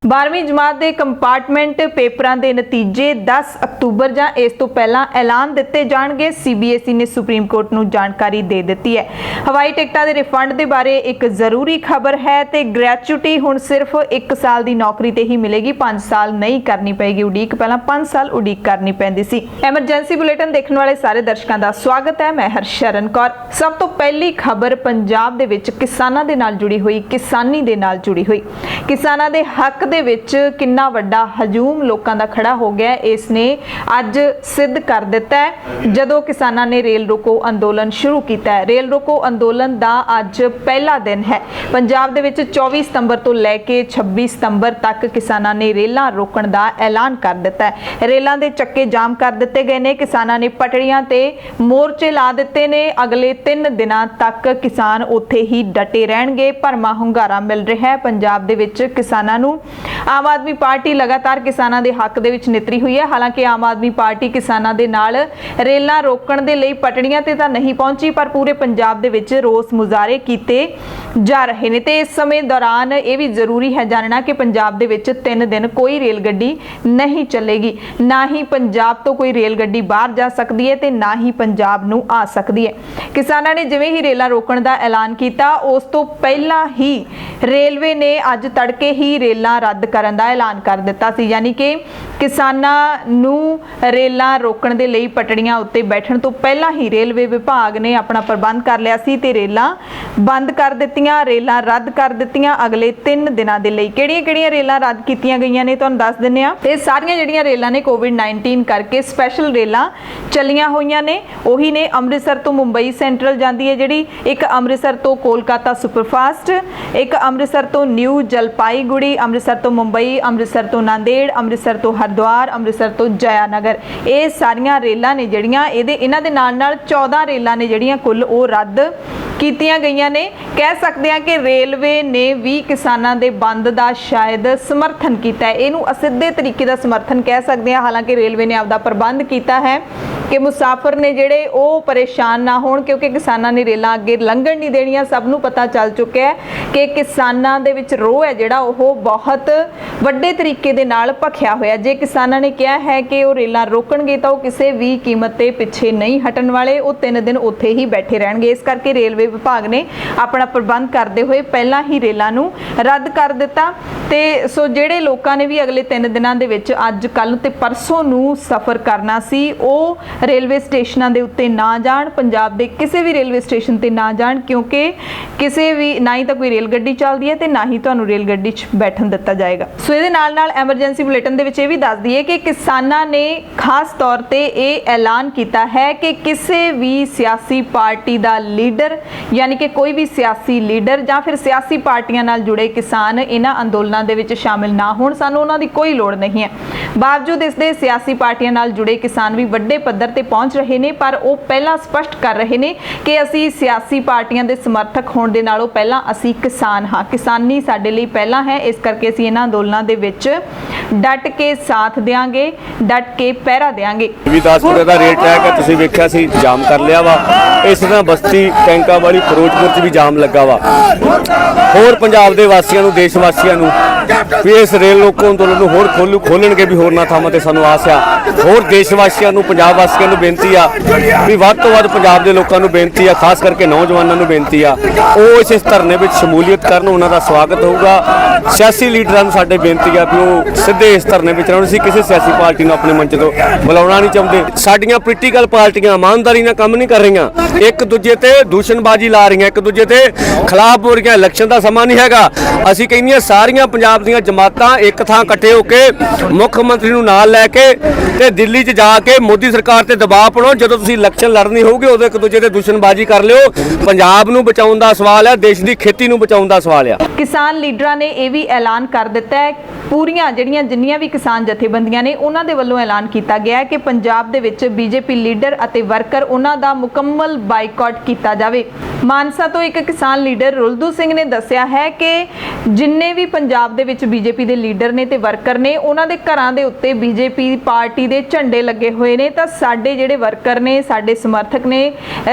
12ਵੀਂ ਜਮਾਤ ਦੇ ਕੰਪਾਰਟਮੈਂਟ ਪੇਪਰਾਂ ਦੇ ਨਤੀਜੇ 10 ਅਕਤੂਬਰ ਜਾਂ ਇਸ ਤੋਂ ਪਹਿਲਾਂ ਐਲਾਨ ਦਿੱਤੇ ਜਾਣਗੇ। ਸੀਬੀਐਸਈ ਨੇ ਸੁਪਰੀਮ ਕੋਰਟ ਨੂੰ ਜਾਣਕਾਰੀ ਦੇ ਦਿੱਤੀ ਹੈ। ਹਵਾਈ ਟਿਕਟਾਂ ਦੇ ਰਿਫੰਡ ਦੇ ਬਾਰੇ ਇੱਕ ਜ਼ਰੂਰੀ ਖਬਰ ਹੈ ਤੇ ਗ੍ਰੈਚੁਇਟੀ ਹੁਣ ਸਿਰਫ 1 ਸਾਲ ਦੀ ਨੌਕਰੀ ਤੇ ਹੀ ਮਿਲੇਗੀ, 5 ਸਾਲ ਨਹੀਂ ਕਰਨੀ ਪਏਗੀ ਉਡੀਕ। ਪਹਿਲਾਂ 5 ਸਾਲ ਉਡੀਕ ਕਰਨੀ ਪੈਂਦੀ ਸੀ। ਐਮਰਜੈਂਸੀ ਬੁਲੇਟਿਨ ਦੇਖਣ ਵਾਲੇ ਸਾਰੇ ਦਰਸ਼ਕਾਂ ਦਾ ਸਵਾਗਤ ਹੈ। ਮੈਂ ਹਰਸ਼ਰਨ ਕੌਰ। ਸਭ ਤੋਂ ਪਹਿਲੀ ਖਬਰ ਪੰਜਾਬ ਦੇ ਵਿੱਚ ਕਿਸਾਨਾਂ ਦੇ ਨਾਲ ਜੁੜੀ ਹੋਈ, ਕਿਸਾਨੀ ਦੇ ਨਾਲ ਜੁੜੀ ਹੋਈ। ਕਿਸਾਨਾਂ ਦੇ ਹੱਕ ਦੇ ਵਿੱਚ ਕਿੰਨਾ ਵੱਡਾ ਹਜੂਮ ਲੋਕਾਂ ਦਾ ਖੜਾ ਹੋ ਗਿਆ, ਇਸ ਨੇ ਅੱਜ ਸਿੱਧ ਕਰ ਦਿੱਤਾ ਹੈ। ਜਦੋਂ ਕਿਸਾਨਾਂ ਨੇ ਰੇਲ ਰੋਕੋ ਅੰਦੋਲਨ ਸ਼ੁਰੂ ਕੀਤਾ ਹੈ, ਰੇਲ ਰੋਕੋ ਅੰਦੋਲਨ ਦਾ ਅੱਜ ਪਹਿਲਾ ਦਿਨ ਹੈ। ਪੰਜਾਬ ਦੇ ਵਿੱਚ 24 ਸਤੰਬਰ ਤੋਂ ਲੈ ਕੇ 26 ਸਤੰਬਰ ਤੱਕ ਕਿਸਾਨਾਂ ਨੇ ਰੇਲਾਂ ਰੋਕਣ ਦਾ ਐਲਾਨ ਕਰ ਦਿੱਤਾ ਹੈ। ਰੇਲਾਂ ਦੇ ਚੱਕੇ ਜਾਮ ਕਰ ਦਿੱਤੇ ਗਏ ਨੇ। ਕਿਸਾਨਾਂ ਨੇ ਪਟੜੀਆਂ ਤੇ ਮੋਰਚੇ ਲਾ ਦਿੱਤੇ ਨੇ। ਅਗਲੇ 3 ਦਿਨਾਂ ਤੱਕ ਕਿਸਾਨ ਉੱਥੇ ਹੀ ਡਟੇ ਰਹਿਣਗੇ। ਭਰਮਾ ਹੁੰਗਾਰਾ ਮਿਲ ਰਿਹਾ ਹੈ ਪੰਜਾਬ ਦੇ ਵਿੱਚ ਕਿਸਾਨਾਂ ਨੂੰ। ਆਮ ਆਦਮੀ ਪਾਰਟੀ ਲਗਾਤਾਰ ਕਿਸਾਨਾਂ ਦੇ ਹੱਕ ਦੇ ਵਿੱਚ ਨਿਤਰੀ ਹੋਈ ਹੈ। ਹਾਲਾਂਕਿ ਆਮ ਆਦਮੀ ਪਾਰਟੀ ਕਿਸਾਨਾਂ ਦੇ ਨਾਲ ਰੇਲਾਂ ਰੋਕਣ ਦੇ ਲਈ ਪਟੜੀਆਂ ਤੇ ਤਾਂ ਨਹੀਂ ਪਹੁੰਚੀ, ਪਰ ਪੂਰੇ ਪੰਜਾਬ ਦੇ ਵਿੱਚ ਰੋਸ ਮੁਜ਼ਾਹਰੇ ਕੀਤੇ ਜਾ ਰਹੇ ਨੇ। ਤੇ ਇਸ ਸਮੇਂ ਦੌਰਾਨ ਇਹ ਵੀ ਜ਼ਰੂਰੀ ਹੈ ਜਾਣਨਾ ਕਿ ਪੰਜਾਬ ਦੇ ਵਿੱਚ 3 ਦਿਨ ਕੋਈ ਰੇਲ ਗੱਡੀ ਨਹੀਂ ਚੱਲੇਗੀ। ਨਾ ਹੀ ਪੰਜਾਬ ਤੋਂ ਕੋਈ ਰੇਲ ਗੱਡੀ ਬਾਹਰ ਜਾ ਸਕਦੀ ਹੈ ਤੇ ਨਾ ਹੀ ਪੰਜਾਬ ਨੂੰ ਆ ਸਕਦੀ ਹੈ। ਕਿਸਾਨਾਂ ਨੇ ਜਿਵੇਂ ਹੀ ਰੇਲਾਂ ਰੋਕਣ ਦਾ ਐਲਾਨ ਕੀਤਾ, ਉਸ ਤੋਂ ਪਹਿਲਾਂ ਹੀ ਰੇਲਵੇ ਨੇ ਅੱਜ ਤੜਕੇ ਹੀ ਰੇਲਾਂ ਰੱਦ ਕਰਨ ਦਾ ਐਲਾਨ ਕਰ ਦਿੱਤਾ ਸੀ। ਯਾਨੀ ਕਿ ਕਿਸਾਨਾਂ ਨੂੰ ਰੇਲਾਂ ਰੋਕਣ ਦੇ ਲਈ ਪਟੜੀਆਂ ਉੱਤੇ ਬੈਠਣ ਤੋਂ ਪਹਿਲਾਂ ਹੀ ਰੇਲਵੇ ਵਿਭਾਗ ਨੇ ਆਪਣਾ ਪ੍ਰਬੰਧ ਕਰ ਲਿਆ ਸੀ ਤੇ ਰੇਲਾਂ ਬੰਦ ਕਰ ਦਿੱਤੀਆਂ, ਰੇਲਾਂ ਰੱਦ ਕਰ ਦਿੱਤੀਆਂ ਅਗਲੇ 3 ਦਿਨਾਂ ਦੇ ਲਈ। ਕਿਹੜੀਆਂ-ਕਿਹੜੀਆਂ ਰੇਲਾਂ ਰੱਦ ਕੀਤੀਆਂ ਗਈਆਂ ਨੇ ਤੁਹਾਨੂੰ ਦੱਸ ਦਿੰਨੇ ਆ। ਇਹ ਸਾਰੀਆਂ ਜਿਹੜੀਆਂ ਰੇਲਾਂ ਨੇ ਕੋਵਿਡ-19 ਕਰਕੇ ਸਪੈਸ਼ਲ ਰੇਲਾਂ ਚੱਲੀਆਂ ਹੋਈਆਂ ਨੇ। ਉਹੀ ਨੇ ਅੰਮ੍ਰਿਤਸਰ ਤੋਂ ਮੁੰਬਈ ਸੈਂਟਰਲ ਜਾਂਦੀ ਹੈ ਜਿਹੜੀ, ਇੱਕ ਅੰਮ੍ਰਿਤਸਰ ਤੋਂ ਕੋਲਕਾਤਾ ਸੁਪਰਫਾਸਟ, ਇੱਕ ਅੰਮ੍ਰਿਤਸਰ ਤੋਂ ਨਿਊ ਜਲਪਾਈਗੁੜੀ, ਅੰਮ੍ਰਿਤਸਰ ਤੋਂ ਮੁੰਬਈ, ਅੰਮ੍ਰਿਤਸਰ ਤੋਂ ਨਾਂਦੇੜ, ਅੰਮ੍ਰਿਤਸਰ ਤੋਂ ਹਰਿਦੁਆਰ, ਅੰਮ੍ਰਿਤਸਰ ਤੋਂ ਜਯਾਨਗਰ। ਇਹ ਸਾਰੀਆਂ ਰੇਲਾਂ ਨੇ ਜਿਹੜੀਆਂ ਇਹਨਾਂ ਦੇ ਨਾਲ 14 ਰੇਲਾਂ ਨੇ ਜਿਹੜੀਆਂ ਕੁੱਲ ਉਹ ਰੱਦ ਕੀਤੀਆਂ ਗਈਆਂ ਨੇ। ਕਹਿ ਸਕਦੇ ਹਾਂ ਕਿ ਰੇਲਵੇ ਨੇ ਵੀ ਕਿਸਾਨਾਂ ਦੇ ਬੰਦ ਦਾ ਸ਼ਾਇਦ ਸਮਰਥਨ ਕੀਤਾ ਹੈ। ਇਹਨੂੰ ਅਸਿੱਧੇ ਤਰੀਕੇ ਦਾ ਸਮਰਥਨ ਕਹਿ ਸਕਦੇ ਹਾਂ। ਹਾਲਾਂਕਿ ਰੇਲਵੇ ਨੇ ਆਪਦਾ ਪ੍ਰਬੰਧ ਕੀਤਾ ਹੈ ਕਿ ਮੁਸਾਫਰ ਨੇ ਜਿਹੜੇ ਉਹ ਪਰੇਸ਼ਾਨ ਨਾ ਹੋਣ, ਕਿਉਂਕਿ ਕਿਸਾਨਾਂ ਨੇ ਰੇਲਾਂ ਅੱਗੇ ਲੰਘਣ ਨਹੀਂ ਦੇਣੀਆਂ। ਸਭ ਨੂੰ ਪਤਾ ਚੱਲ ਚੁੱਕਿਆ ਹੈ ਕਿ ਕਿਸਾਨਾਂ ਦੇ ਵਿੱਚ ਰੋਹ ਹੈ ਜਿਹੜਾ ਉਹ ਬਹੁਤ ਵੱਡੇ ਤਰੀਕੇ ਦੇ ਨਾਲ ਭਖਿਆ ਹੋਇਆ। ਜੇ ਕਿਸਾਨਾਂ ਨੇ ਕਿਹਾ ਹੈ ਕਿ ਉਹ ਰੇਲਾਂ ਰੋਕਣਗੇ ਤਾਂ ਉਹ ਕਿਸੇ ਵੀ ਕੀਮਤ ਤੇ ਪਿੱਛੇ ਨਹੀਂ ਹਟਣ ਵਾਲੇ। ਉਹ 3 ਦਿਨ ਉੱਥੇ ਹੀ ਬੈਠੇ ਰਹਿਣਗੇ। ਇਸ ਕਰਕੇ ਰੇਲਵੇ ਵਿਭਾਗ ਨੇ ਆਪਣਾ ਪ੍ਰਬੰਧ ਕਰਦੇ ਹੋਏ ਪਹਿਲਾਂ ਹੀ ਰੇਲਾਂ ਨੂੰ ਰੱਦ ਕਰ ਦਿੱਤਾ। ਤੇ ਸੋ ਜਿਹੜੇ ਲੋਕਾਂ ਨੇ ਵੀ ਅਗਲੇ 3 ਦਿਨਾਂ ਦੇ ਵਿੱਚ ਅੱਜ, ਕੱਲ੍ਹ ਤੇ ਪਰਸੋਂ ਨੂੰ ਸਫ਼ਰ ਕਰਨਾ ਸੀ, ਉਹ ਰੇਲਵੇ ਸਟੇਸ਼ਨਾਂ ਦੇ ਉੱਤੇ ਨਾ ਜਾਣ। ਪੰਜਾਬ ਦੇ ਕਿਸੇ ਵੀ ਰੇਲਵੇ ਸਟੇਸ਼ਨ ਤੇ ਨਾ ਜਾਣ, ਕਿਉਂਕਿ ਕਿਸੇ ਵੀ ਨਾ ਹੀ ਤਾਂ ਕੋਈ ਰੇਲ ਗੱਡੀ ਚੱਲਦੀ ਹੈ ਤੇ ਨਾ ਹੀ ਤੁਹਾਨੂੰ ਰੇਲ ਗੱਡੀ 'ਚ ਬੈਠਣ ਦਿੱਤਾ ਜਾਏਗਾ। ਸੋ ਇਹਦੇ ਨਾਲ ਐਮਰਜੈਂਸੀ ਬੁਲੇਟਿਨ ਦੇ ਵਿੱਚ ਇਹ ਵੀ ਦੱਸ ਦਈਏ ਕਿ ਕਿਸਾਨਾਂ ਨੇ ਖਾਸ ਤੌਰ ਤੇ ਇਹ ਐਲਾਨ ਕੀਤਾ ਹੈ ਕਿ ਕਿਸੇ ਵੀ ਸਿਆਸੀ ਪਾਰਟੀ ਦਾ ਲੀਡਰ, ਯਾਨੀ ਕਿ ਕੋਈ ਵੀ ਸਿਆਸੀ ਲੀਡਰ ਜਾਂ ਫਿਰ ਸਿਆਸੀ ਪਾਰਟੀਆਂ ਨਾਲ ਜੁੜੇ ਕਿਸਾਨ ਇਹਨਾਂ ਅੰਦੋਲਨਾਂ ਦੇ ਵਿੱਚ ਸ਼ਾਮਿਲ ਨਾ ਹੋਣ। ਸਾਨੂੰ ਉਹਨਾਂ ਦੀ ਕੋਈ ਲੋੜ ਨਹੀਂ ਹੈ। ਬਾਵਜੂਦ ਇਸ ਦੇ ਸਿਆਸੀ ਪਾਰਟੀਆਂ ਨਾਲ ਜੁੜੇ ਕਿਸਾਨ ਵੀ ਵੱਡੇ ਪੱਧਰ ਤੇ ਪਹੁੰਚ ਰਹੇ ਨੇ, ਪਰ ਉਹ ਪਹਿਲਾਂ ਸਪਸ਼ਟ ਕਰ ਰਹੇ ਨੇ ਕਿ ਅਸੀਂ ਸਿਆਸੀ ਪਾਰਟੀਆਂ ਦੇ ਸਮਰਥਕ ਹੋਣ ਦੇ ਨਾਲੋਂ ਪਹਿਲਾਂ ਅਸੀਂ ਕਿਸਾਨ ਹਾਂ। ਕਿਸਾਨੀ ਸਾਡੇ ਲਈ ਪਹਿਲਾਂ ਹੈ। ਇਸ ਕਰਕੇ ਅਸੀਂ ਇਹਨਾਂ ਅੰਦੋਲਨਾਂ ਦੇ ਵਿੱਚ ਡਟ ਕੇ ਸਾਥ ਦੇਵਾਂਗੇ, ਡਟ ਕੇ ਪਹਿਰਾ ਦੇਵਾਂਗੇ। ਗੁਰਦਾਸਪੁਰ ਦਾ ਰੇਲ ਟਰੈਕ ਹੈ, ਤੁਸੀਂ ਵੇਖਿਆ ਸੀ ਜਾਮ ਕਰ ਲਿਆ ਵਾ। ਇਸ ਤਰ੍ਹਾਂ ਬਸਤੀ, ਟੈਂਕਾਂ ਵਾਲੀ, ਫਿਰੋਜ਼ਪੁਰ 'ਚ ਵੀ ਜਾਮ ਲੱਗਾ ਵਾ। ਹੋਰ ਪੰਜਾਬ ਦੇ ਵਾਸੀਆਂ ਨੂੰ, ਦੇਸ਼ ਵਾਸੀਆਂ ਨੂੰ ਵੀ ਇਸ ਰੇਲ ਰੋਕੋ ਅੰਦੋਲਨ ਨੂੰ ਹੋਰ ਖੋਲਣਗੇ ਵੀ ਹੋਰਨਾਂ ਥਾਵਾਂ ਤੇ ਸਾਨੂੰ ਆਸ ਆ। ਹੋਰ ਦੇਸ਼ ਵਾਸੀਆਂ ਨੂੰ, ਪੰਜਾਬ ਵਾਸੀਆਂ ਨੂੰ ਬੇਨਤੀ ਆ ਵੀ ਵੱਧ ਤੋਂ ਵੱਧ ਪੰਜਾਬ ਦੇ ਲੋਕਾਂ ਨੂੰ ਬੇਨਤੀ ਆ, ਖਾਸ ਕਰਕੇ ਨੌਜਵਾਨਾਂ ਨੂੰ ਬੇਨਤੀ ਆ, ਉਹ ਇਸ ਧਰਨੇ ਵਿੱਚ ਸ਼ਮੂਲੀਅਤ ਕਰਨ। ਉਹਨਾਂ ਦਾ ਸਵਾਗਤ ਹੋਊਗਾ। ਸਿਆਸੀ ਲੀਡਰਾਂ ਨੂੰ ਸਾਡੇ ਬੇਨਤੀ ਆ ਵੀ ਉਹ ਸਿੱਧੇ ਇਸ ਧਰਨੇ ਵਿੱਚ ਰਹਿਣ। ਅਸੀਂ ਕਿਸੇ ਸਿਆਸੀ ਪਾਰਟੀ ਨੂੰ ਆਪਣੇ ਮੰਚ ਤੋਂ ਬੁਲਾਉਣਾ ਨਹੀਂ ਚਾਹੁੰਦੇ। ਸਾਡੀਆਂ ਪੋਲੀਟੀਕਲ ਪਾਰਟੀਆਂ ਇਮਾਨਦਾਰੀ ਨਾਲ ਕੰਮ ਨਹੀਂ ਕਰ ਰਹੀਆਂ, ਇੱਕ ਦੂਜੇ ਤੇ ਦੂਸ਼ਣਬਾਜ਼ੀ ਲਾ ਰਹੀਆਂ, ਇੱਕ ਦੂਜੇ ਤੇ ਖਿਲਾਫ ਬੋਲ ਰਹੀਆਂ। ਇਲੈਕਸ਼ਨ ਦਾ ਸਮਾਂ ਨਹੀਂ ਹੈਗਾ। ਅਸੀਂ ਕਹਿੰਦੀਆਂ ਸਾਰੀਆਂ ਪੰਜਾਬ ਦੀਆਂ ਜਮਾਤਾਂ ਇੱਕ ਥਾਂ ਇਕੱਠੇ ਹੋ ਕੇ ਮੁੱਖ ਮੰਤਰੀ ਨੂੰ ਨਾਲ ਲੈ ਕੇ ਤੇ ਦਿੱਲੀ 'ਚ ਜਾ ਕੇ ਮੋਦੀ ਸਰਕਾਰ ਤੇ ਦਬਾਅ ਪਾਉਣਾ। ਜਦੋਂ ਤੁਸੀਂ ਇਲੈਕਸ਼ਨ ਲੜਨੀ ਹੋਊਗੀ ਉਦੋਂ ਇੱਕ ਦੂਜੇ ਤੇ ਦੂਸ਼ਣਬਾਜ਼ੀ ਕਰ ਲਿਓ। ਪੰਜਾਬ ਨੂੰ ਬਚਾਉਣ ਦਾ ਸਵਾਲ ਹੈ, ਦੇਸ਼ ਦੀ ਖੇਤੀ ਨੂੰ ਬਚਾਉਣ ਦਾ ਸਵਾਲ ਹੈ। ਕਿਸਾਨ ਲੀਡਰਾਂ ਨੇ ਇਹ ਵੀ ਐਲਾਨ ਕਰ ਦਿੱਤਾ ਹੈ, ਪੂਰੀਆਂ ਜਿੰਨੀਆਂ ਵੀ ਕਿਸਾਨ ਜਥੇਬੰਦੀਆਂ ਨੇ ਉਹਨਾਂ ਦੇ ਵੱਲੋਂ ਐਲਾਨ ਕੀਤਾ ਗਿਆ ਹੈ ਕਿ ਪੰਜਾਬ ਦੇ ਵਿੱਚ ਬੀਜੇਪੀ ਲੀਡਰ ਅਤੇ ਵਰਕਰ ਉਹਨਾਂ ਦਾ ਮੁਕੰਮਲ ਬਾਈਕਾਟ ਕੀਤਾ ਜਾਵੇ। ਮਾਨਸਾ ਤੋਂ ਇੱਕ ਕਿਸਾਨ ਲੀਡਰ ਰੁਲਦੂ ਸਿੰਘ ਨੇ ਦੱਸਿਆ ਹੈ ਕਿ ਜਿੰਨੇ ਵੀ ਪੰਜਾਬ ਦੇ ਵਿੱਚ ਬੀਜੇਪੀ ਦੇ ਲੀਡਰ ਨੇ ਤੇ ਵਰਕਰ ਨੇ, ਉਹਨਾਂ ਦੇ ਘਰਾਂ ਦੇ ਉੱਤੇ ਬੀਜੇਪੀ ਪਾਰਟੀ ਦੇ ਝੰਡੇ ਲੱਗੇ ਹੋਏ ਨੇ। ਤਾਂ ਸਾਡੇ ਜਿਹੜੇ ਵਰਕਰ ਨੇ, ਸਾਡੇ ਸਮਰਥਕ ਨੇ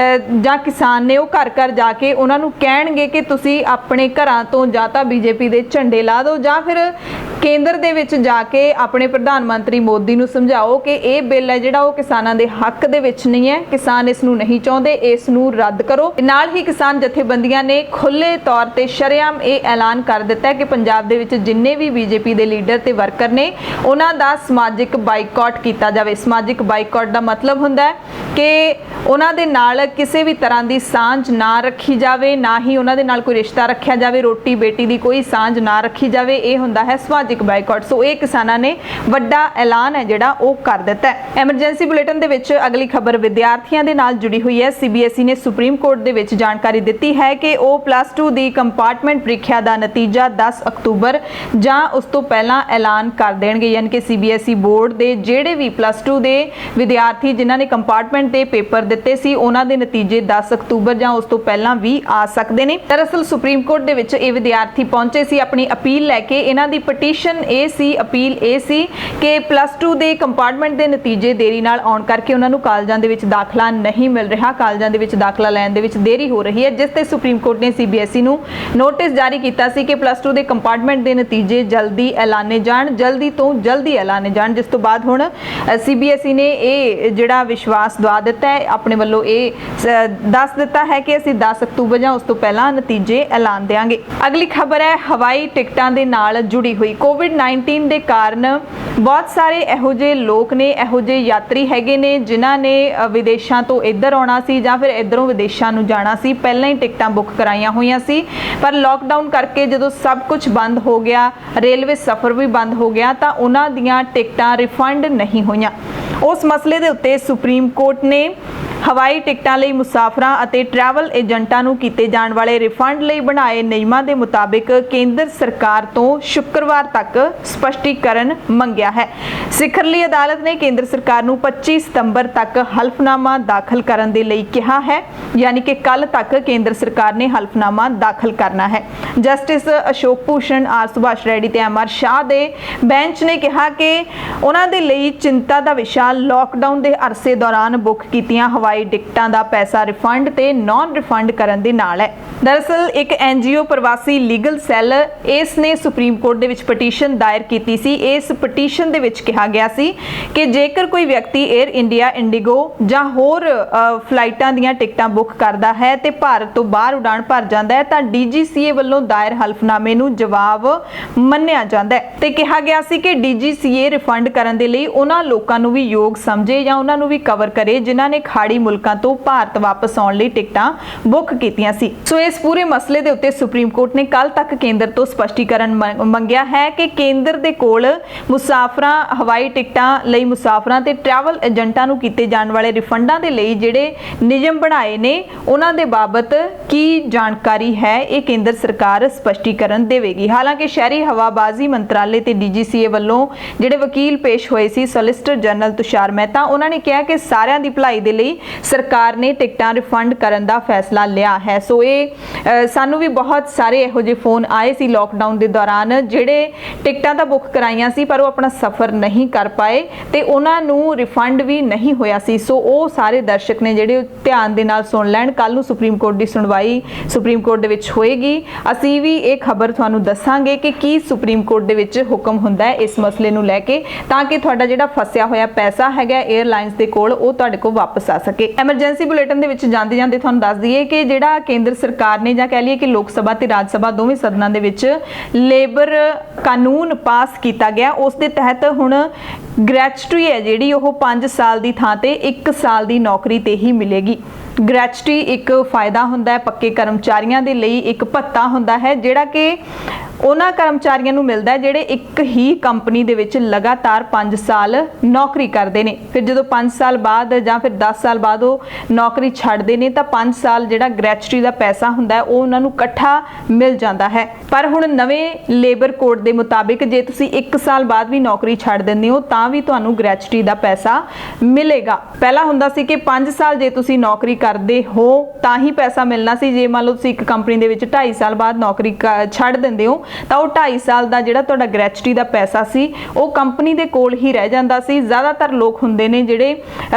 ਜਾਂ ਕਿਸਾਨ ਨੇ, ਉਹ ਘਰ ਘਰ ਜਾ ਕੇ ਉਹਨਾਂ ਨੂੰ ਕਹਿਣਗੇ ਕਿ ਤੁਸੀਂ ਆਪਣੇ ਘਰਾਂ ਤੋਂ ਜਾਂ ਤਾਂ ਬੀਜੇਪੀ ਦੇ ਝੰਡੇ ਲਾ ਦਿਓ ਜਾਂ ਫਿਰ ਕੇਂਦਰ ਦੇ ਵਿੱਚ ਜਾ ਕੇ ਆਪਣੇ ਪ੍ਰਧਾਨ ਮੰਤਰੀ ਮੋਦੀ ਨੂੰ ਸਮਝਾਓ ਕਿ ਇਹ ਬਿੱਲ ਹੈ ਜਿਹੜਾ ਉਹ ਕਿਸਾਨਾਂ ਦੇ ਹੱਕ ਦੇ ਵਿੱਚ ਨਹੀਂ ਹੈ, ਕਿਸਾਨ ਇਸ ਨੂੰ ਨਹੀਂ ਚਾਹੁੰਦੇ, ਇਸ ਨੂੰ ਰੱਦ ਕਰੋ। ਨਾਲ ਹੀ ਕਿਸਾਨ ਜਥੇਬੰਦੀਆਂ ਨੇ ਖੁੱਲੇ ਤੌਰ ਤੇ ਸ਼ਰੇਆਮ ਇਹ ਐਲਾਨ ਕਰ ਦਿੱਤਾ ਹੈ ਕਿ ਪੰਜਾਬ ਦੇ ਵਿੱਚ ਜਿੰਨੇ ਵੀ ਬੀਜੇਪੀ ਦੇ ਲੀਡਰ ਤੇ ਵਰਕਰ ਨੇ ਉਹਨਾਂ ਦਾ ਸਮਾਜਿਕ ਬਾਈਕਾਟ ਕੀਤਾ ਜਾਵੇ। ਸਮਾਜਿਕ ਬਾਈਕਾਟ ਦਾ ਮਤਲਬ ਹੁੰਦਾ ਹੈ ਕਿ ਉਹਨਾਂ ਦੇ ਨਾਲ ਕਿਸੇ ਵੀ ਤਰ੍ਹਾਂ ਦੀ ਸਾਂਝ ਨਾ ਰੱਖੀ ਜਾਵੇ, ਨਾ ਹੀ ਉਹਨਾਂ ਦੇ ਨਾਲ ਕੋਈ ਰਿਸ਼ਤਾ ਰੱਖਿਆ ਜਾਵੇ, ਰੋਟੀ ਬੇਟੀ ਦੀ ਕੋਈ ਸਾਂਝ ਨਾ ਰੱਖੀ ਜਾਵੇ। ਇਹ ਹੁੰਦਾ ਹੈ ਸਮਾਜਿਕ ਬਾਈਕਾਟ। ਸੋ ਇਹ ਕਿਸਾਨਾਂ ਨੇ ਵੱਡਾ ਐਲਾਨ ਹੈ ਜਿਹੜਾ ਉਹ ਕਰ ਦਿੱਤਾ ਹੈ। ਐਮਰਜੈਂਸੀ ਬੁਲੇਟਿਨ ਦੇ ਵਿੱਚ ਅਗਲੀ ਖਬਰ ਵਿਦਿਆਰਥੀਆਂ ਦੇ ਨਾਲ ਜੁੜੀ ਹੋਈ ਹੈ। ਸੀਬੀਐਸਈ ਨੇ ਸੁਪਰੀਮ ਕੋਰਟ ਦੇ ਵਿੱਚ ਜਾਣਕਾਰੀ ਦਿੱਤੀ ਹੈ ਕਿ ਉਹ +2 ਦੀ ਕੰਪਾਰਟਮੈਂਟ ਪ੍ਰੀਖਿਆ ਦਾ ਨਤੀਜਾ 10 ਅਕਤੂਬਰ ਜਾਂ ਉਸ ਤੋਂ ਪਹਿਲਾਂ ਐਲਾਨ ਕਰ ਦੇਣਗੇ। ਯਾਨੀ ਕਿ ਸੀਬੀਐਸਈ ਬੋਰਡ ਦੇ ਜਿਹੜੇ ਵੀ +2 ਦੇ ਵਿਦਿਆਰਥੀ ਜਿਨ੍ਹਾਂ ਨੇ ਕੰਪਾਰਟਮੈਂਟ ਦੇ ਪੇਪਰ ਦਿੱਤੇ ਸੀ ਉਹਨਾਂ ਦੇ ਨਤੀਜੇ 10 ਅਕਤੂਬਰ ਜਾਂ ਉਸ ਤੋਂ ਪਹਿਲਾਂ ਵੀ ਆ ਸਕਦੇ ਨੇ। ਦਰਅਸਲ ਸੁਪਰੀਮ ਕੋਰਟ ਦੇ ਵਿੱਚ ਇਹ ਵਿਦਿਆਰਥੀ ਪਹੁੰਚੇ ਸੀ ਆਪਣੀ ਅਪੀਲ ਲੈ ਕੇ। ਇਹਨਾਂ ਦੀ ਪਟੀਸ਼ਨ ਇਹ ਸੀ, ਅਪੀਲ ਇਹ ਸੀ ਕਿ +2 ਦੇ ਕੰਪਾਰਟਮੈਂਟ ਦੇ ਨਤੀਜੇ ਦੇਰੀ ਨਾਲ ਆਉਣ ਕਰਕੇ ਉਹਨਾਂ ਨੂੰ ਕਾਲਜਾਂ ਦੇ ਵਿੱਚ ਦਾਖਲਾ ਨਹੀਂ ਮਿਲ ਰਿਹਾ, ਕਾਲਜਾਂ ਦੇ ਵਿੱਚ ਦਾਖਲਾ ਲੈਣ ਦੇ ਵਿੱਚ ਦੇਰੀ ਹੋ ਰਹੀ ਹੈ, ਜਿਸ ਤੇ ਸੁਪਰੀਮ ਕੋਰਟ ਨੇ ਸੀਬੀਐਸਈ ਨੂੰ ਨੋਟਿਸ ਜਾਰੀ ਕੀਤਾ ਸੀ ਕਿ +2 ਦੇ ਕੰਪਾਰਟਮੈਂਟ ਦੇ ਨਤੀਜੇ ਜਲਦੀ ਐਲਾਨੇ ਜਾਣ, ਜਲਦੀ ਤੋਂ ਜਲਦੀ ਐਲਾਨੇ ਜਾਣ। ਜਿਸ ਤੋਂ ਬਾਅਦ ਹੁਣ ਸੀਬੀਐਸਈ ਨੇ ਇਹ ਜਿਹੜਾ ਵਿਸ਼ਵਾਸ ਦਵਾ ਦਿੱਤਾ ਹੈ, ਆਪਣੇ ਵੱਲੋਂ ਇਹ ਦੱਸ ਦਿੱਤਾ ਹੈ ਕਿ ਅਸੀਂ 10 ਅਕਤੂਬਰ ਜਾਂ ਉਸ ਤੋਂ ਪਹਿਲਾਂ ਨਤੀਜੇ ਐਲਾਨ ਦੇਵਾਂਗੇ। ਅਗਲੀ ਖਬਰ ਹੈ ਹਵਾਈ ਟਿਕਟਾਂ ਦੇ ਨਾਲ ਜੁੜੀ ਹੋਈ। ਕੋਵਿਡ-19 ਦੇ ਕਾਰਨ ਬਹੁਤ ਸਾਰੇ ਇਹੋ ਜਿਹੇ ਲੋਕ ਨੇ, ਇਹੋ ਜਿਹੇ ਯਾਤਰੀ ਹੈਗੇ ਨੇ ਜਿਨ੍ਹਾਂ ਨੇ ਵਿਦੇਸ਼ਾਂ ਤੋਂ ਇੱਧਰ ਆਉਣਾ ਸੀ ਜਾਂ ਫਿਰ ਇੱਧਰੋਂ ਵਿਦੇਸ਼ਾਂ ਨੂੰ ਜਾਣਾ ਸੀ, ਪਹਿਲਾਂ ਹੀ ਟਿਕਟਾਂ ਬੁੱਕ ਕਰਾਈਆਂ ਹੋਈਆਂ ਸੀ, ਪਰ ਲੋਕਡਾਊਨ ਕਰਕੇ ਜਦੋਂ ਸਭ ਕੁਝ ਬੰਦ ਹੋ ਗਿਆ, ਰੇਲਵੇ ਸਫ਼ਰ ਵੀ ਬੰਦ ਹੋ ਗਿਆ, ਤਾਂ ਉਹਨਾਂ ਦੀਆਂ ਟਿਕਟਾਂ ਰਿਫੰਡ ਨਹੀਂ ਹੋਈਆਂ। ਉਸ ਮਸਲੇ ਦੇ ਉੱਤੇ ਸੁਪਰੀਮ ਕੋਰਟ ਨੇ ਹਵਾਈ ਟਿਕਟਾਂ ਲਈ ਮੁਸਾਫਰਾਂ ਅਤੇ ਟਰੈਵਲ ਏਜੰਟਾਂ ਨੂੰ ਕੀਤੇ ਜਾਣ ਵਾਲੇ ਰਿਫੰਡ ਲਈ ਬਣਾਏ ਨਿਯਮਾਂ ਦੇ ਮੁਤਾਬਿਕ ਕੇਂਦਰ ਸਰਕਾਰ ਤੋਂ ਸ਼ੁੱਕਰਵਾਰ ਤੱਕ ਸਪਸ਼ਟੀਕਰਨ ਮੰਗਿਆ ਹੈ। ਸਿਖਰਲੀ ਅਦਾਲਤ ਨੇ ਕੇਂਦਰ ਸਰਕਾਰ ਨੂੰ 25 ਸਤੰਬਰ ਤੱਕ ਹਲਫਨਾਮਾ ਦਾਖਲ ਕਰਨ ਦੇ ਲਈ ਕਿਹਾ ਹੈ, ਯਾਨੀ ਕਿ ਕੱਲ ਤੱਕ ਕੇਂਦਰ ਸਰਕਾਰ ਨੇ ਹਲਫਨਾਮਾ ਦਾਖਲ ਕਰਨਾ ਹੈ। ਜਸਟਿਸ ਅਸ਼ੋਕ ਭੂਸ਼ਣ, ਆਰ ਸੁਭਾਸ਼ ਰੈਡੀ ਤੇ ਐਮ ਆਰ ਸ਼ਾਹ ਦੇ ਬੈਂਚ ਨੇ ਕਿਹਾ ਕਿ ਉਹਨਾਂ ਦੇ ਲਈ ਚਿੰਤਾ ਦਾ ਵਿਸ਼ਾ ਲਾਕਡਾਊਨ ਦੇ ਅਰਸੇ ਦੌਰਾਨ ਬੁੱਕ ਕੀਤੀਆਂ ਹਵਾਈ ਟਿਕਟਾਂ ਦਾ ਪੈਸਾ ਰਿਫੰਡ ਤੇ ਨਾਨ ਰਿਫੰਡ ਕਰਨ ਦੇ ਨਾਲ ਹੈ। ਦਰਅਸਲ ਇੱਕ ਐਨਜੀਓ ਪ੍ਰਵਾਸੀ ਲੀਗਲ ਸੈੱਲ ਇਸ ਨੇ ਸੁਪਰੀਮ ਕੋਰਟ ਦੇ ਵਿੱਚ ਪਟੀਸ਼ਨ ਦਾਇਰ ਕੀਤੀ ਸੀ। ਇਸ ਪਟੀਸ਼ਨ ਦੇ ਵਿੱਚ ਕਿਹਾ ਗਿਆ ਸੀ ਕਿ ਜੇਕਰ ਕੋਈ ਵਿਅਕਤੀ 에ਅਰ ਇੰਡੀਆ, ਇੰਡੀਗੋ ਜਾਂ ਹੋਰ ਫਲਾਈਟਾਂ ਦੀਆਂ ਟਿਕਟਾਂ ਬੁੱਕ ਕਰਦਾ ਹੈ ਤੇ ਭਾਰਤ ਤੋਂ ਬਾਹਰ ਉਡਾਣ ਭਰ ਜਾਂਦਾ ਹੈ ਤਾਂ ਡੀਜੀਸੀਏ ਵੱਲੋਂ ਦਾਇਰ ਹਲਫਨਾਮੇ ਨੂੰ ਜਵਾਬ ਮੰਨਿਆ ਜਾਂਦਾ ਹੈ ਤੇ ਕਿਹਾ ਗਿਆ ਸੀ ਕਿ ਡੀਜੀਸੀਏ ਰਿਫੰਡ ਕਰਨ ਦੇ ਲਈ ਉਹਨਾਂ ਲੋਕਾਂ ਨੂੰ ਵੀ ਯੋਗ ਸਮਝੇ ਜਾਂ ਉਹਨਾਂ ਨੂੰ ਵੀ ਕਵਰ ਕਰੇ ਜਿਨ੍ਹਾਂ ਨੇ ਖਾੜੀ ਮੁਲਕਾਂ ਤੋਂ ਭਾਰਤ ਵਾਪਸ ਆਉਣ ਲਈ ਟਿਕਟਾਂ ਬੁੱਕ ਕੀਤੀਆਂ ਸੀ। ਸੋ ਇਸ ਪੂਰੇ ਮਸਲੇ ਦੇ ਉੱਤੇ ਸੁਪਰੀਮ ਕੋਰਟ ਨੇ ਕੱਲ ਤੱਕ ਕੇਂਦਰ ਤੋਂ ਸਪਸ਼ਟੀਕਰਨ ਮੰਗਿਆ ਹੈ ਕਿ ਕੇਂਦਰ ਦੇ ਕੋਲ ਮੁਸਾਫਰਾਂ, ਹਵਾਈ ਟਿਕਟਾਂ ਲਈ ਮੁਸਾਫਰਾਂ ਤੇ ਟਰੈਵਲ ਏਜੰਟਾਂ ਨੂੰ ਕੀਤੇ ਜਾਣ ਵਾਲੇ ਰਿਫੰਡਾਂ ਦੇ ਲਈ ਜਿਹੜੇ ਨਿਯਮ ਬਣਾਏ ਨੇ ਉਹਨਾਂ ਦੇ ਬਾਬਤ ਕੀ ਜਾਣਕਾਰੀ ਹੈ, ਇਹ ਕੇਂਦਰ ਸਰਕਾਰ ਸਪਸ਼ਟੀਕਰਨ ਦੇਵੇਗੀ। ਹਾਲਾਂਕਿ ਸ਼ਹਿਰੀ ਹਵਾਬਾਜ਼ੀ ਮੰਤਰਾਲੇ ਤੇ ਡੀਜੀਸੀਏ ਵੱਲੋਂ ਜਿਹੜੇ ਵਕੀਲ ਪੇਸ਼ ਹੋਏ ਸੀ, ਸੋਲਿਸਿਟਰ ਜਨਰਲ ਤੁਸ਼ਾਰ ਮਹਿਤਾ, ਉਹਨਾਂ ਨੇ ਕਿਹਾ ਕਿ ਸਾਰਿਆਂ ਦੀ ਭਲਾਈ ਦੇ ਲਈ ਸਰਕਾਰ ਨੇ ਟਿਕਟਾਂ ਰਿਫੰਡ ਕਰਨ ਦਾ ਫੈਸਲਾ ਲਿਆ ਹੈ। ਸੋ ਇਹ ਸਾਨੂੰ ਵੀ ਬਹੁਤ ਸਾਰੇ ਇਹੋ ਜਿਹੇ ਫੋਨ ਆਏ ਸੀ ਲੋਕਡਾਊਨ ਦੇ ਦੌਰਾਨ ਜਿਹੜੇ ਟਿਕਟਾਂ ਤਾਂ ਬੁੱਕ ਕਰਾਈਆਂ ਸੀ ਪਰ ਉਹ ਆਪਣਾ ਸਫ਼ਰ ਨਹੀਂ ਕਰ ਪਾਏ ਤੇ ਉਹਨਾਂ ਨੂੰ ਰਿਫੰਡ ਵੀ ਨਹੀਂ ਹੋਇਆ ਸੀ। ਸੋ ਉਹ ਸਾਰੇ ਦਰਸ਼ਕ ਨੇ ਜਿਹੜੇ ਧਿਆਨ ਦੇ ਨਾਲ ਸੁਣ ਲੈਣ, ਕੱਲ ਨੂੰ ਸੁਪਰੀਮ ਕੋਰਟ ਦੀ ਸੁਣਵਾਈ ਸੁਪਰੀਮ ਕੋਰਟ ਦੇ ਵਿੱਚ ਹੋਏਗੀ। ਅਸੀਂ ਵੀ ਇਹ ਖਬਰ ਤੁਹਾਨੂੰ ਦੱਸਾਂਗੇ ਕਿ ਕੀ ਸੁਪਰੀਮ ਕੋਰਟ ਦੇ ਵਿੱਚ ਹੁਕਮ ਹੁੰਦਾ ਹੈ ਇਸ ਮਸਲੇ ਨੂੰ ਲੈ ਕੇ, ਤਾਂ ਕਿ ਤੁਹਾਡਾ ਜਿਹੜਾ ਫਸਿਆ ਹੋਇਆ ਪੈਸਾ ਹੈਗਾ 에ਅਰਲਾਈਨਸ ਦੇ ਕੋਲ ਉਹ ਤੁਹਾਡੇ ਕੋਲ ਵਾਪਸ ਆ ਸਕੇ। ਐਮਰਜੈਂਸੀ ਬੁਲੇਟਿਨ ਦੇ ਵਿੱਚ ਜਾਂਦੇ ਜਾਂਦੇ ਤੁਹਾਨੂੰ ਦੱਸ ਦਈਏ ਕਿ ਜਿਹੜਾ ਕੇਂਦਰ ਸਰਕਾਰ ਨੇ ਜਾਂ ਕਹਿ ਲਈਏ ਕਿ ਲੋਕ ਸਭਾ ਤੇ ਰਾਜ ਸਭਾ ਦੋਵੇਂ ਸਦਨਾਂ ਦੇ ਵਿੱਚ ਲੇਬਰ ਕਾਨੂੰਨ ਪਾਸ ਕੀਤਾ ਗਿਆ, ਉਸ ਦੇ ਤਹਿਤ ਹੁਣ ਗ੍ਰੈਚੁਟੀ ਹੈ ਜਿਹੜੀ ਉਹ 5 ਸਾਲ ਦੀ ਥਾਂ ਤੇ 1 ਸਾਲ ਦੀ ਨੌਕਰੀ ਤੇ ਹੀ ਮਿਲੇਗੀ। ਗ੍ਰੈਚੁਟੀ ਇੱਕ ਫਾਇਦਾ ਹੁੰਦਾ ਹੈ, ਪੱਕੇ ਕਰਮਚਾਰੀਆਂ ਦੇ ਲਈ ਇੱਕ ਭੱਤਾ ਹੁੰਦਾ ਹੈ ਜਿਹੜਾ ਕਿ ਉਹਨਾਂ ਕਰਮਚਾਰੀਆਂ ਨੂੰ ਮਿਲਦਾ ਹੈ ਜਿਹੜੇ ਇੱਕ ਹੀ ਕੰਪਨੀ ਦੇ ਵਿੱਚ ਲਗਾਤਾਰ 5 ਸਾਲ ਨੌਕਰੀ ਕਰਦੇ ਨੇ। ਫਿਰ ਜਦੋਂ 5 ਸਾਲ ਬਾਅਦ ਜਾਂ ਫਿਰ 10 ਸਾਲ ਬਾਅਦ ਉਹ ਨੌਕਰੀ ਛੱਡਦੇ ਨੇ ਤਾਂ 5 ਸਾਲ ਜਿਹੜਾ ਗ੍ਰੈਚੁਟੀ ਦਾ ਪੈਸਾ ਹੁੰਦਾ ਹੈ ਉਹ ਉਹਨਾਂ ਨੂੰ ਇਕੱਠਾ ਮਿਲ ਜਾਂਦਾ ਹੈ। ਪਰ ਹੁਣ ਨਵੇਂ ਲੇਬਰ ਕੋਡ ਦੇ ਮੁਤਾਬਿਕ ਜੇ ਤੁਸੀਂ 1 ਸਾਲ ਬਾਅਦ ਵੀ ਨੌਕਰੀ ਛੱਡ ਦਿੰਦੇ ਹੋ ਤਾਂ ਵੀ ਤੁਹਾਨੂੰ ਗ੍ਰੈਚੁਟੀ ਦਾ ਪੈਸਾ ਮਿਲੇਗਾ। ਪਹਿਲਾਂ ਹੁੰਦਾ ਸੀ ਕਿ 5 ਸਾਲ ਜੇ ਤੁਸੀਂ ਨੌਕਰੀ ਕਰਦੇ ਹੋ ਤਾਂ ਹੀ ਪੈਸਾ ਮਿਲਣਾ ਸੀ। ਜੇ ਮੰਨ ਲਓ ਤੁਸੀਂ ਇੱਕ ਕੰਪਨੀ ਦੇ ਵਿੱਚ 2.5 ਸਾਲ ਬਾਅਦ ਨੌਕਰੀ ਛੱਡ ਦਿੰਦੇ ਹੋ ਤਾਂ ਉਹ 2.5 ਸਾਲ ਦਾ ਜਿਹੜਾ ਤੁਹਾਡਾ ਗ੍ਰੈਚੁਟੀ ਦਾ ਪੈਸਾ ਸੀ ਉਹ ਕੰਪਨੀ ਦੇ ਕੋਲ ਹੀ ਰਹਿ ਜਾਂਦਾ ਸੀ। ਜ਼ਿਆਦਾਤਰ ਲੋਕ ਹੁੰਦੇ ਨੇ ਜਿਹੜੇ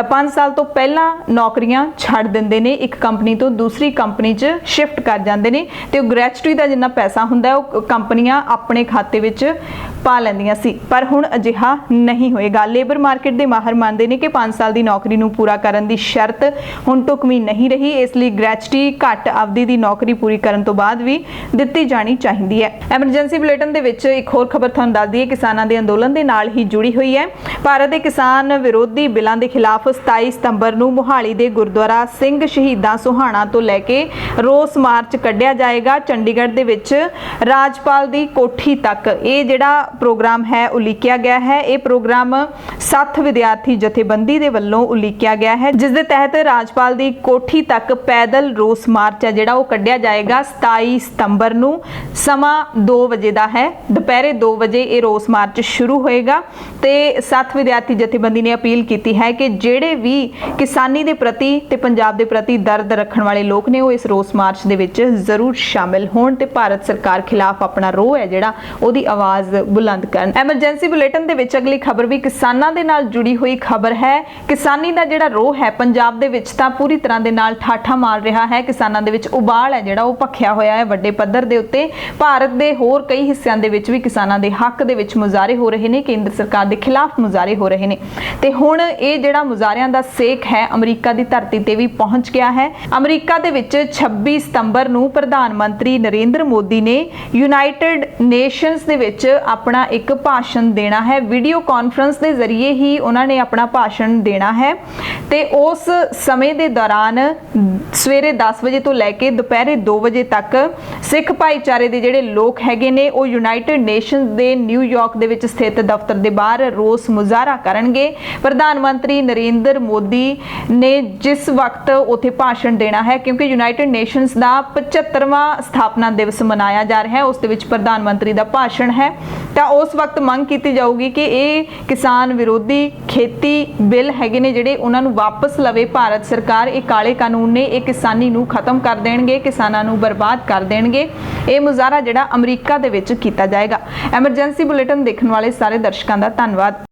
5 ਸਾਲ ਤੋਂ ਪਹਿਲਾਂ ਨੌਕਰੀਆਂ ਛੱਡ ਦਿੰਦੇ ਨੇ, ਇੱਕ ਕੰਪਨੀ ਤੋਂ ਦੂਸਰੀ ਕੰਪਨੀ 'ਚ ਸ਼ਿਫਟ ਕਰ ਜਾਂਦੇ ਨੇ ਤੇ ਉਹ ਗ੍ਰੈਚੁਟੀ ਦਾ ਜਿੰਨਾ ਪੈਸਾ ਹੁੰਦਾ ਉਹ ਕੰਪਨੀਆਂ ਆਪਣੇ ਖਾਤੇ ਵਿੱਚ ਪਾ ਲੈਂਦੀਆਂ ਸੀ। ਪਰ ਹੁਣ ਅਜਿਹਾ ਨਹੀਂ ਹੋਏਗਾ। ਲੇਬਰ ਮਾਰਕੀਟ ਦੇ ਮਾਹਰ ਮੰਨਦੇ ਨੇ ਕਿ 5 ਸਾਲ ਦੀ ਨੌਕਰੀ ਨੂੰ ਪੂਰਾ ਕਰਨ ਦੀ ਸ਼ਰਤ ਹੁਣ ਢੁਕਵੀਂ ਨਹੀਂ ਰਹੀ, ਇਸ ਲਈ ਗ੍ਰੈਚੁਟੀ ਘੱਟ ਅਵਧੀ ਦੀ ਨੌਕਰੀ ਪੂਰੀ ਕਰਨ ਤੋਂ ਬਾਅਦ ਵੀ ਦਿੱਤੀ ਜਾਣੀ ਚਾਹੀਦੀ ਹੈ। ਐਮਰਜੈਂਸੀ ਬੁਲੇਟਿਨ ਦੇ ਵਿੱਚ ਇੱਕ ਹੋਰ ਖਬਰ ਤੁਹਾਨੂੰ ਦੱਸ ਦਈਏ, ਕਿਸਾਨਾਂ ਦੇ ਅੰਦੋਲਨ ਦੇ ਨਾਲ ਹੀ ਜੁੜੀ ਹੋਈ ਹੈ। ਭਾਰਤ ਦੇ ਕਿਸਾਨ ਵਿਰੋਧੀ ਬਿੱਲਾਂ ਦੇ ਖਿਲਾਫ 27 ਸਤੰਬਰ ਨੂੰ ਮੁਹਾਲੀ ਦੇ ਗੁਰਦੁਆਰਾ ਸਿੰਘ ਸ਼ਹੀਦਾਂ ਸੁਹਾਣਾ ਤੋਂ ਲੈ ਕੇ ਰੋਸ ਮਾਰਚ ਕੱਢਿਆ ਜਾਏਗਾ। ਚੰਡੀਗੜ੍ਹ ਦੇ ਵਿੱਚ ਰਾਜਪਾਲ ਦੀ ਕੋਠੀ ਤੱਕ ਇਹ ਜਿਹੜਾ ਪ੍ਰੋਗਰਾਮ ਹੈ ਉਲੀਕਿਆ ਗਿਆ ਹੈ। ਇਹ ਪ੍ਰੋਗਰਾਮ 7 ਵਿਦਿਆਰਥੀ ਜਥੇਬੰਦੀ ਦੇ ਵੱਲੋਂ ਉਲੀਕਿਆ ਗਿਆ ਹੈ, ਜਿਸ ਦੇ ਤਹਿਤ ਰਾਜਪਾਲ ਦੀ ਕੋਠੀ ਤੱਕ ਪੈਦਲ ਰੋਸ ਮਾਰਚ ਹੈ ਜਿਹੜਾ ਉਹ ਕੱਢਿਆ ਜਾਏਗਾ 27 ਸਤੰਬਰ ਨੂੰ। ਸਮਾਂ 2 ਵਜੇ ਦਾ ਹੈ, ਦੁਪਹਿਰੇ 2 ਵਜੇ ਇਹ ਰੋਸ ਮਾਰਚ ਸ਼ੁਰੂ ਹੋਏਗਾ ਤੇ 7 ਵਿਦਿਆਰਥੀ ਜਥੇਬੰਦੀ ਨੇ ਅਪੀਲ ਕੀਤੀ ਹੈ ਕਿ ਜਿਹੜੇ ਵੀ ਕਿਸਾਨੀ ਦੇ ਪ੍ਰਤੀ ਤੇ ਪੰਜਾਬ ਦੇ ਪ੍ਰਤੀ ਦਰਦ ਰੱਖਣ ਵਾਲੇ ਲੋਕ ਨੇ ਉਹ ਇਸ ਰੋਸ ਮਾਰਚ ਦੇ ਵਿੱਚ ਜ਼ਰੂਰ ਸ਼ਾਮਿਲ ਹੋਣ ਤੇ ਭਾਰਤ ਸਰਕਾਰ ਖਿਲਾਫ ਆਪਣਾ ਰੋਹ ਹੈ ਜਿਹੜਾ ਉਹਦੀ ਆਵਾਜ਼ ਬੁਲੰਦ ਕਰਨ। ਐਮਰਜੈਂਸੀ ਬੁਲੇਟਿਨ ਦੇ ਵਿੱਚ ਅਗਲੀ ਖਬਰ ਵੀ ਕਿਸਾਨਾਂ ਦੇ ਨਾਲ ਜੁੜੀ ਹੋਈ ਖਬਰ ਹੈ। ਕਿਸਾਨੀ ਦਾ ਜਿਹੜਾ ਰੋਹ ਹੈ ਪੰਜਾਬ ਦੇ ਵਿੱਚ ਤਾਂ ਪੂਰੀ ਤਰ੍ਹਾਂ ਦੇ ਨਾਲ ਠਾਠਾ ਮਾਰ ਰਿਹਾ ਹੈ। ਕਿਸਾਨਾਂ ਦੇ ਵਿੱਚ ਉਬਾਲ ਹੈ ਜਿਹੜਾ ਉਹ ਭਖਿਆ ਹੋਇਆ ਹੈ ਵੱਡੇ ਪੱਧਰ ਦੇ ਉੱਤੇ। ਭਾਰਤ ਦੇ ਹੋਰ ਕਈ ਹਿੱਸਿਆਂ ਦੇ ਵਿੱਚ ਵੀ ਕਿਸਾਨਾਂ ਦੇ ਹੱਕ ਦੇ ਵਿੱਚ ਮੁਜ਼ਾਹਰੇ ਹੋ ਰਹੇ ਨੇ, ਕੇਂਦਰ ਸਰਕਾਰ ਦੇ ਖਿਲਾਫ ਮੁਜ਼ਾਹਰੇ ਹੋ ਰਹੇ ਨੇ ਤੇ ਹੁਣ ਇਹ ਜਿਹੜਾ ਮੁਜ਼ਾਹਰਿਆਂ ਦਾ ਸੇਕ ਹੈ ਅਮਰੀਕਾ ਦੀ ਧਰਤੀ ਤੇ ਵੀ ਪਹੁੰਚ ਗਿਆ ਹੈ। ਅਮਰੀਕਾ ਦੇ ਵਿੱਚ 26 ਸਤੰਬਰ ਨੂੰ ਪ੍ਰਧਾਨ ਮੰਤਰੀ ਨਰਿੰਦਰ ਮੋਦੀ ਨੇ ਯੂਨਾਈਟਿਡ ਨੇਸ਼ਨਸ ਦੇ ਵਿੱਚ ਆਪਣਾ ਇੱਕ ਭਾਸ਼ਣ ਦੇਣਾ ਹੈ। ਵੀਡੀਓ ਕਾਨਫਰੰਸ ਦੇ ਜ਼ਰੀਏ ਹੀ ਉਹਨਾਂ ਨੇ ਆਪਣਾ ਭਾਸ਼ਣ ਦੇਣਾ ਹੈ ਤੇ ਉਸ ਸਮੇਂ ਦੇ ਦੌਰਾਨ ਸਵੇਰੇ 10 ਵਜੇ ਤੋਂ ਲੈ ਕੇ ਦੁਪਹਿਰੇ 2 ਵਜੇ ਤੱਕ ਸਿੱਖ ਭਾਈਚਾਰੇ ਦੇ ਜਿਹੜੇ ਲੋਕ ਹੈਗੇ ਨੇ ਉਹ ਯੂਨਾਈਟਿਡ ਨੇਸ਼ਨਸ ਦੇ ਨਿਊਯਾਰਕ ਦੇ ਵਿੱਚ ਸਥਿਤ ਦਫ਼ਤਰ ਦੇ ਬਾਹਰ ਰੋਸ ਮੁਜ਼ਾਹਰਾ ਕਰਨਗੇ। ਪ੍ਰਧਾਨ ਮੰਤਰੀ ਨਰਿੰਦਰ ਮੋਦੀ ਨੇ ਜਿਸ ਵਕਤ ਉੱਥੇ ਭਾਸ਼ਣ ਦੇਣਾ ਹੈ, ਕਿਉਂਕਿ ਯੂਨਾਈਟਿਡ ਨੇਸ਼ਨਸ ਦਾ 75ਵਾਂ ਸਥਾਪਨਾ ਦਿਵਸ ਮਨਾਇਆ ਜਾ ਰਿਹਾ ਹੈ, ਉਸ ਦੇ ਵਿੱਚ ਪ੍ਰਧਾਨ ਮੰਤਰੀ ਦਾ ਭਾਸ਼ਣ ਹੈ ਤਾਂ ਉਸ ਵਕਤ ਮੰਗ ਕੀਤੀ ਜਾਊਗੀ ਕਿ ਇਹ ਕਿਸਾਨ ਵਿਰੋਧੀ ਖੇਤੀ ਬਿੱਲ ਹੈਗੇ ਨੇ ਜਿਹੜੇ ਉਹਨਾਂ ਨੂੰ ਵਾਪਸ ਲਵੇ ਭਾਰਤ ਸਰਕਾਰ। ਇਹ ਕਾਲੇ ਕਾਨੂੰਨ ਨੇ, ਇਹ ਕਿਸਾਨੀ ਨੂੰ ਖਤਮ ਕਰ ਦੇਣਗੇ, ਕਿਸਾਨਾਂ ਨੂੰ ਬਰਬਾਦ ਕਰ ਦੇਣਗੇ। ਇਹ ਮੁਜ਼ਾਹਰਾ ਜਿਹੜਾ ਅਮਰੀਕਾ ਦੇ ਵਿੱਚ ਕੀਤਾ ਜਾਏਗਾ। ਐਮਰਜੈਂਸੀ ਬੁਲੇਟਿਨ ਦੇਖਣ ਵਾਲੇ ਸਾਰੇ ਦਰਸ਼ਕਾਂ ਦਾ ਧੰਨਵਾਦ।